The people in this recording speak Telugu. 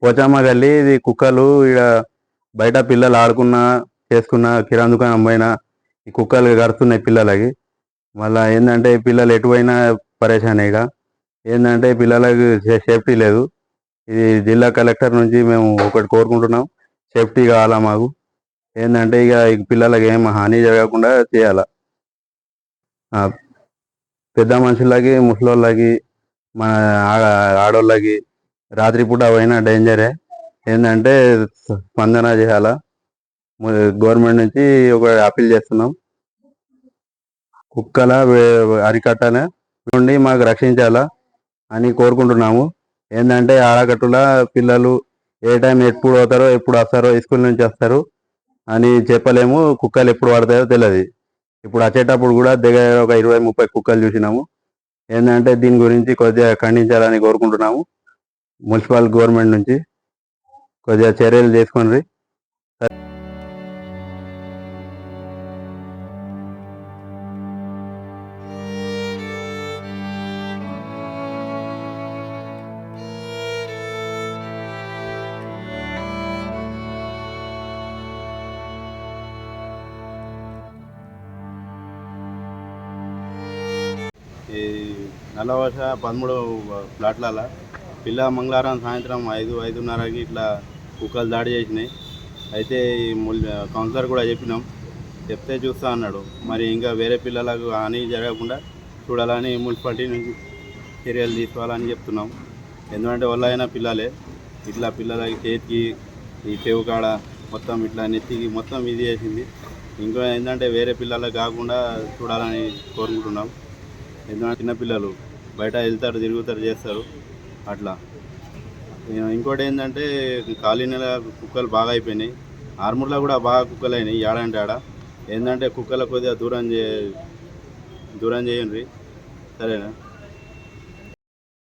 పోచమ్మ గల్లి ఇది కుక్కలు ఈడ బయట పిల్లలు ఆడుకున్న చేసుకున్న కిరాణా దుకాణం పైన ఈ కుక్కలు కరుస్తున్నాయి పిల్లలకి. మళ్ళా ఏంటంటే పిల్లలు ఎటు పోయినా పరేషాన్ ఇక ఏంటంటే పిల్లలకు సేఫ్టీ లేదు. ఇది జిల్లా కలెక్టర్ నుంచి మేము ఒకటి కోరుకుంటున్నాం, సేఫ్టీ కావాలా మాకు. ఏంటంటే ఇక ఈ పిల్లలకి ఏం హాని జరగకుండా చేయాల. పెద్ద మనుషులకి, ముసలోళ్ళకి, మన ఆడోళ్ళకి రాత్రిపూట పోయినా డేంజరే. ఏంటంటే స్పందన చేయాలా. గవర్నమెంట్ నుంచి ఒక అప్పీల్ చేస్తున్నాం, కుక్కల అరికట్టనే నుండి మాకు రక్షించాలా అని కోరుకుంటున్నాము. ఏంటంటే ఆడకట్టుల పిల్లలు ఏ టైం ఎప్పుడు పోతారో ఎప్పుడు వస్తారో, స్కూల్ నుంచి వస్తారు అని చెప్పలేము. కుక్కలు ఎప్పుడు పడతాయో తెలియదు. ఇప్పుడు వచ్చేటప్పుడు కూడా దగ్గర ఒక 20-30 కుక్కలు చూసినాము. ఏంటంటే దీని గురించి కొద్దిగా ఖండించాలని కోరుకుంటున్నాము. మున్సిపల్ గవర్నమెంట్ నుంచి కొద్దిగా చర్యలు చేసుకోండి. ఈ నల్లవలస 13 ప్లాట్ల పిల్ల మంగళవారం సాయంత్రం 5-5:30కి ఇట్లా కుక్కలు దాడి చేసినాయి. అయితే ఈ కౌన్సిలర్ కూడా చెప్తే చూస్తా అన్నాడు. మరి ఇంకా వేరే పిల్లలకు హాని జరగకుండా చూడాలని మున్సిపాలిటీ నుంచి చర్యలు తీసుకోవాలని చెప్తున్నాం. ఎందుకంటే వాళ్ళైనా పిల్లలే, ఇట్లా పిల్లలకి చేతికి ఈ చెవు కాడ మొత్తం ఇట్లా నెత్తికి మొత్తం ఇది చేసింది. ఇంకా ఏంటంటే వేరే పిల్లలకు కాకుండా చూడాలని కోరుకుంటున్నాం. ఎందుకంటే చిన్నపిల్లలు బయట వెళ్తారు, తిరుగుతారు, చేస్తారు అట్లా. ఇంకోటి ఏంటంటే కాలనీల కుక్కలు బాగా అయిపోయినాయి. ఆర్మూర్లో కూడా బాగా కుక్కలు అయినాయి. ఏడంటే ఆడ ఏంటంటే కుక్కల కొద్దిగా దూరం చేయండి, సరేనా?